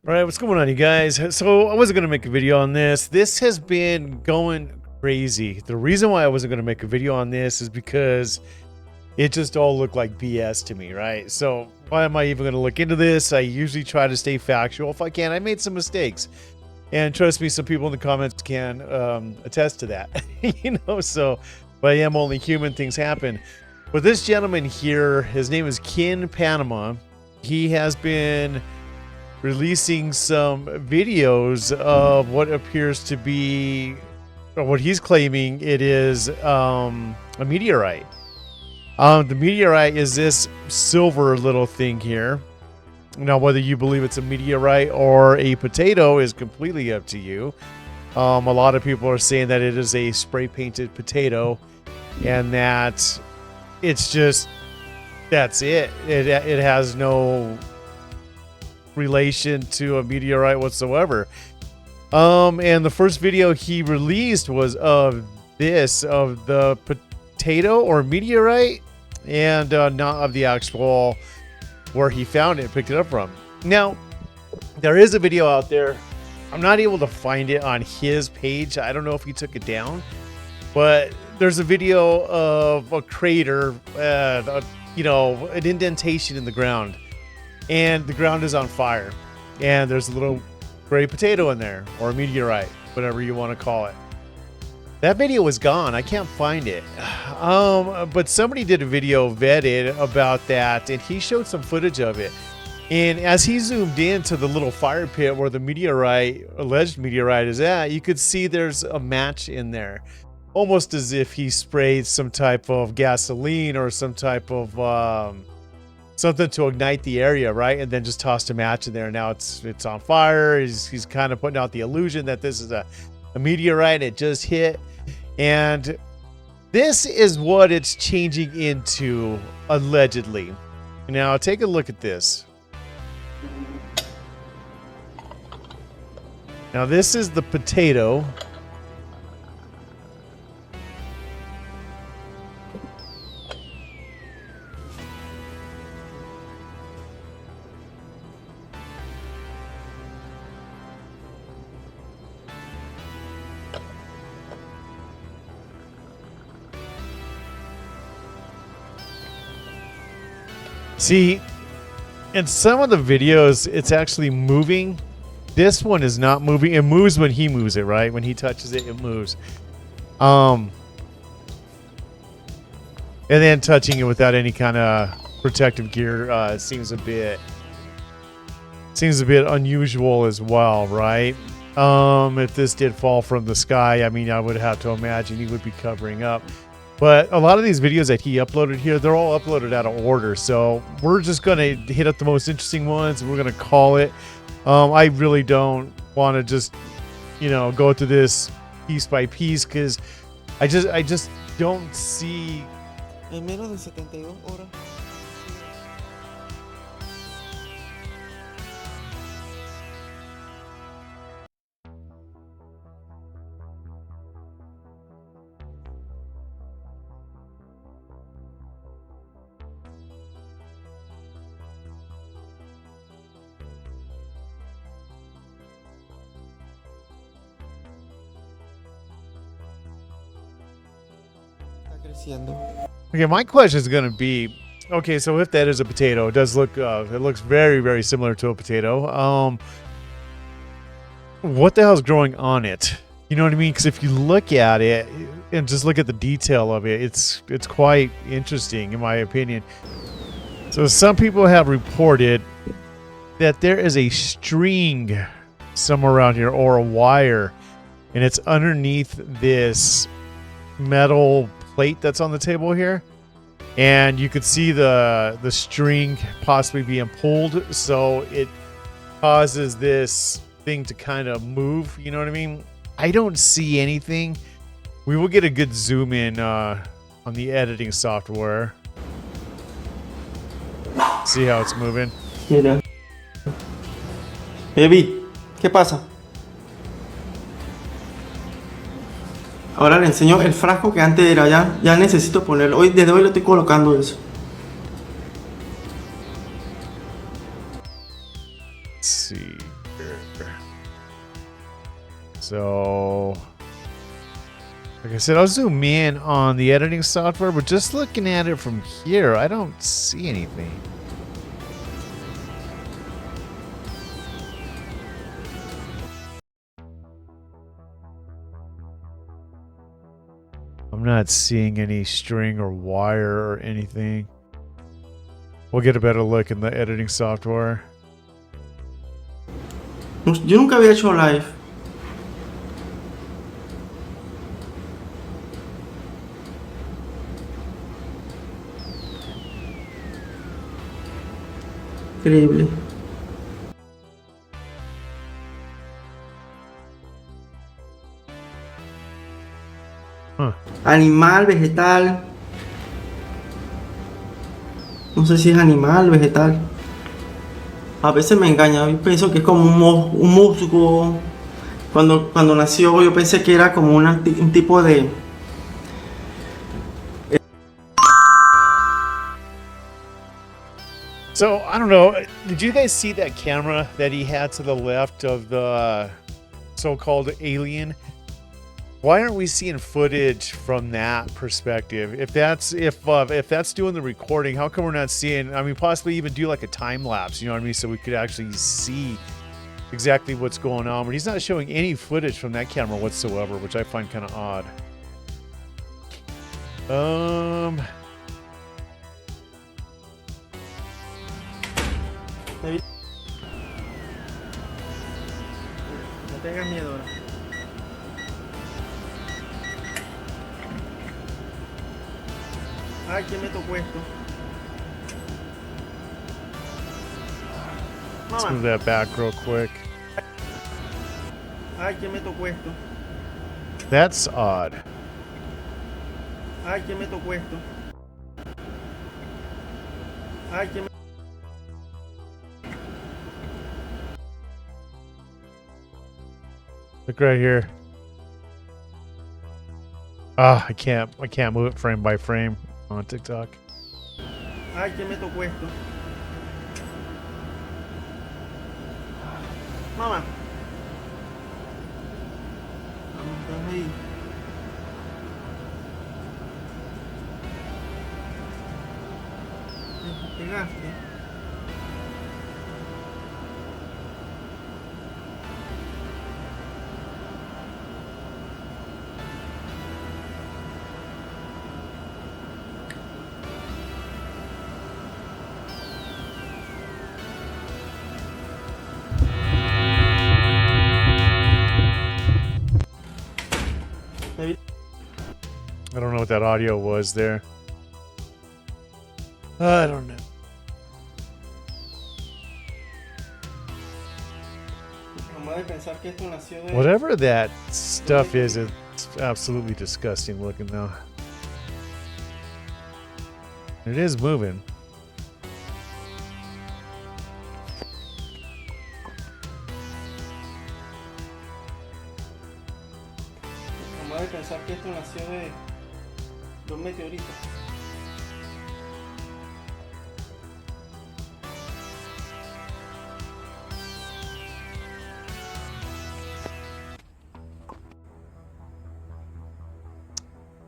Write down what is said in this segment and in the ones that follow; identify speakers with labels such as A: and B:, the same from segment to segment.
A: Alright, what's going on, you guys? So I wasn't going to make a video on this. This has been going crazy. The reason why I wasn't going to make a video on this is because it just all looked like BS to me, right? So why am I even going to look into this? I usually try to stay factual if I can. I made some mistakes. And trust me, some people in the comments can attest to that. But I am only human, things happen. But this gentleman here, his name is Kin Panama. He has been releasing some videos of what appears to be, or what he's claiming it is, a meteorite. The meteorite is this silver little thing here. Now, whether you believe it's a meteorite or a potato is completely up to you. A lot of people are saying that it is a spray painted potato and that it's just, that's it. It has no relation to a meteorite whatsoever. And the first video he released was of the potato or meteorite, and not of the actual where he found it, picked it up from. Now, there is a video out there. I'm not able to find it on his page. I don't know if he took it down, but there's a video of a crater, an indentation in the ground. And the ground is on fire, and there's a little gray potato in there, or a meteorite, whatever you want to call it. That video was gone. I can't find it. But somebody did a video vetted about that, and he showed some footage of it. And as he zoomed into the little fire pit where the meteorite, alleged meteorite, is at, you could see there's a match in there, almost as if he sprayed some type of gasoline or some type of something to ignite the area, right? And then just tossed a match in there. Now it's on fire. He's kind of putting out the illusion that this is a meteorite. It just hit. And this is what it's changing into, allegedly. Now take a look at this. Now this is the potato. See, in some of the videos, it's actually moving. This one is not moving. It moves when he moves it, right? When he touches it, it moves. And then touching it without any kind of protective gear seems a bit unusual as well, right? If this did fall from the sky, I mean, I would have to imagine he would be covering up. But a lot of these videos that he uploaded here, they're all uploaded out of order. So we're just going to hit up the most interesting ones, and we're going to call it. I really don't want to just, go through this piece by piece, because I just don't see.
B: En menos de 72 horas.
A: Okay, my question is going to be, okay, so if that is a potato, it does look, it looks very, very similar to a potato. What the hell is growing on it? You know what I mean? Because if you look at it and just look at the detail of it, it's quite interesting, in my opinion. So some people have reported that there is a string somewhere around here, or a wire, and it's underneath this metal plate that's on the table here, and you could see the string possibly being pulled, so it causes this thing to kind of move. You know what I mean? I don't see anything. We will get a good zoom in on the editing software. See how it's moving.
B: Mira. Evi, ¿qué pasa? Ahora le enseño el frasco que antes era, ya necesito ponerlo. Desde hoy lo estoy colocando eso.
A: Let's see. So, like I said, I'll zoom in on the editing software, but just looking at it from here, I don't see anything. I'm not seeing any string or wire or anything. We'll get a better look in the editing software.
B: Yo nunca había hecho live. Increíble.
A: Huh.
B: Animal, vegetal. No sé si es animal, vegetal. A veces me engaña. Yo pienso que es como un musgo. Cuando nació yo pensé que era como un tipo de...
A: So, I don't know. Did you guys see that camera that he had to the left of the so-called alien? Why aren't we seeing footage from that perspective? If that's doing the recording, how come we're not seeing? I mean, possibly even do like a time lapse. You know what I mean? So we could actually see exactly what's going on. But he's not showing any footage from that camera whatsoever, which I find kind of odd.
B: No tengas miedo ahora. Ay, ¿quién me tocó esto?
A: Let's move that back real quick.
B: Ay, ¿quién me tocó esto?
A: That's odd.
B: Ay, ¿quién me tocó esto? Ay, ¿quién me...
A: Look right here. Ah, I can't move it frame by frame on TikTok.
B: Ay, ¿quién me tocó esto? Mamá. Estás ahí. ¿Te pegaste?
A: I don't know what that audio was there. I don't know. Whatever that stuff is, it's absolutely disgusting looking though. It is moving.
B: Vamos a pensar que esto nació de un meteorito.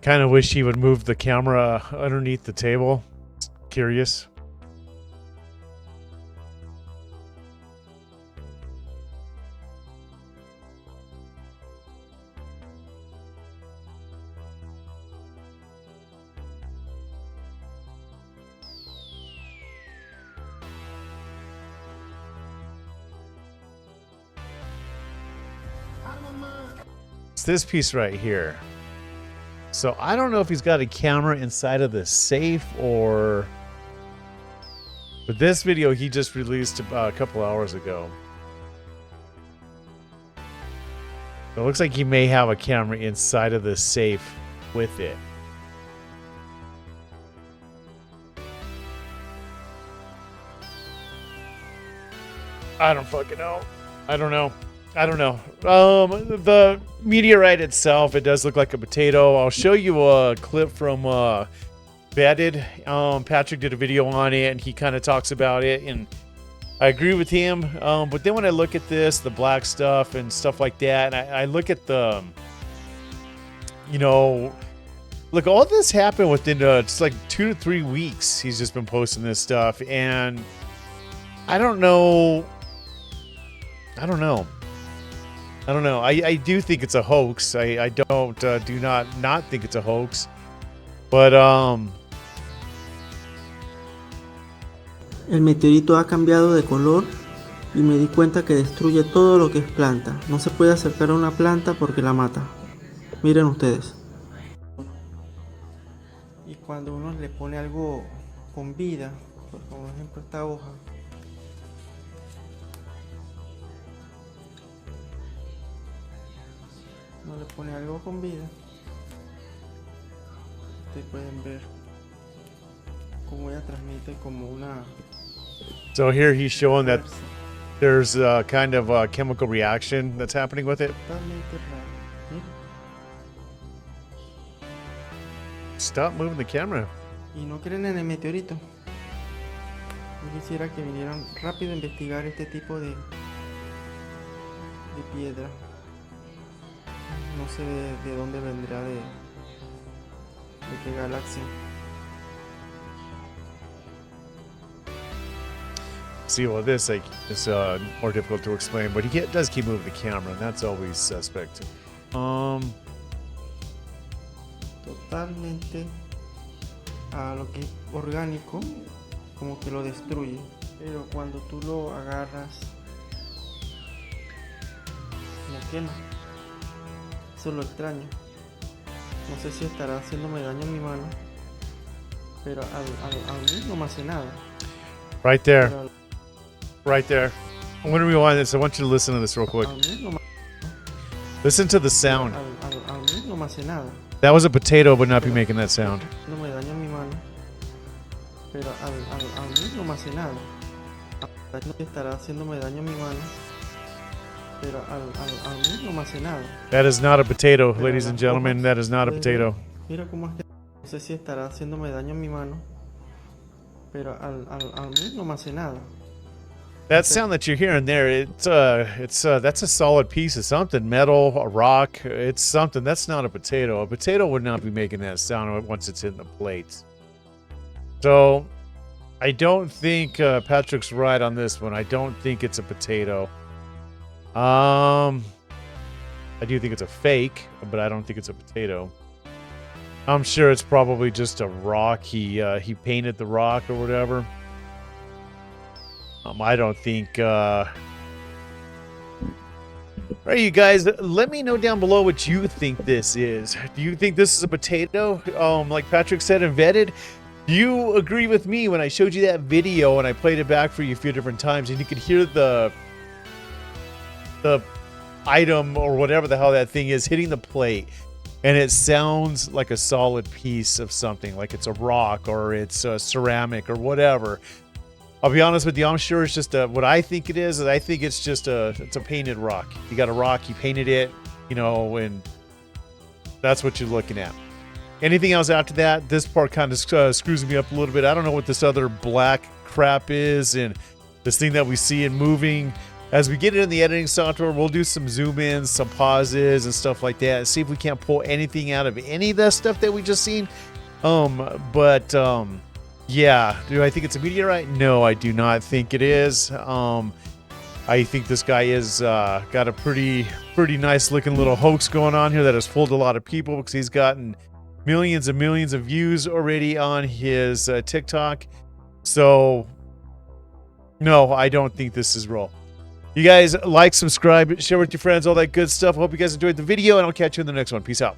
A: Kind of wish he would move the camera underneath the table. Curious. It's this piece right here. So I don't know if he's got a camera inside of the safe or... But this video he just released a couple hours ago. So it looks like he may have a camera inside of the safe with it. I don't fucking know. I don't know. The meteorite itself, it does look like a potato. I'll show you a clip from Vetted. Patrick did a video on it, and he kind of talks about it. And I agree with him. But then when I look at this, the black stuff and stuff like that, and I look at the, you know, look, all this happened within it's like 2 to 3 weeks. He's just been posting this stuff, and I don't know. I do think it's a hoax. I don't do not think it's a hoax, but
B: El meteorito ha cambiado de color y me di cuenta que destruye todo lo que es planta. No se puede acercar a una planta porque la mata. Miren ustedes. Y cuando uno le pone algo con vida, por ejemplo esta hoja, uno le pone algo con vida, ustedes pueden ver cómo ella transmite como una...
A: So here he's showing that there's a kind of a chemical reaction that's happening with it.
B: Totalmente raro. Mira.
A: Stop moving the camera.
B: Y no creen en el meteorito. Yo quisiera que vinieran rápido a investigar este tipo de piedra. No sé de dónde vendrá, de qué galaxia.
A: See, well, this like is more difficult to explain, but he does keep moving the camera, and that's always suspect.
B: Totalmente a lo que es orgánico, como que lo destruye. Pero cuando tú lo agarras, lo quema. Eso es lo extraño. No sé si estará haciéndome daño en mi mano, pero a mí no me hace nada.
A: Right there.
B: Pero
A: Right there. I'm going to rewind this. I want you to listen to this real quick.
B: a mí no me,
A: Listen to the sound.
B: a mí no me hace nada.
A: That was a potato, but not be making that sound.
B: No me daña mi mano, pero a mí no me hace nada. No estará haciéndome daño en mi mano, pero a mí no me hace nada.
A: That is not a potato, ladies and gentlemen. That is not a potato.
B: Mira cómo es que no sé si estará haciéndome daño en mi mano, pero a mí no me hace nada.
A: That sound that you're hearing there, that's a solid piece of something, metal, a rock. It's something. That's not a potato. A potato would not be making that sound once it's in the plate. So, I don't think Patrick's right on this one. I don't think it's a potato. I do think it's a fake, but I don't think it's a potato. I'm sure it's probably just a rock. He painted the rock or whatever. I don't think. All right, you guys, let me know down below what you think this is. Do you think this is a potato? Like Patrick said, invented. Do you agree with me when I showed you that video and I played it back for you a few different times and you could hear the item or whatever the hell that thing is hitting the plate, and it sounds like a solid piece of something, like it's a rock or it's a ceramic or whatever. I'll be honest with you, I'm sure it's just what I think it is I think it's just it's a painted rock. You got a rock, you painted it, you know, and that's what you're looking at. Anything else after that, this part kind of screws me up a little bit. I don't know what this other black crap is and this thing that we see in moving. As we get it in the editing software, we'll do some zoom ins, some pauses and stuff like that, and see if we can't pull anything out of any of that stuff that we just seen. Yeah, do I think it's a meteorite? No, I do not think it is. I think this guy is got a pretty nice looking little hoax going on here that has fooled a lot of people, because he's gotten millions and millions of views already on his TikTok. So, no, I don't think this is real. You guys like, subscribe, share with your friends, all that good stuff. I hope you guys enjoyed the video, and I'll catch you in the next one. Peace out.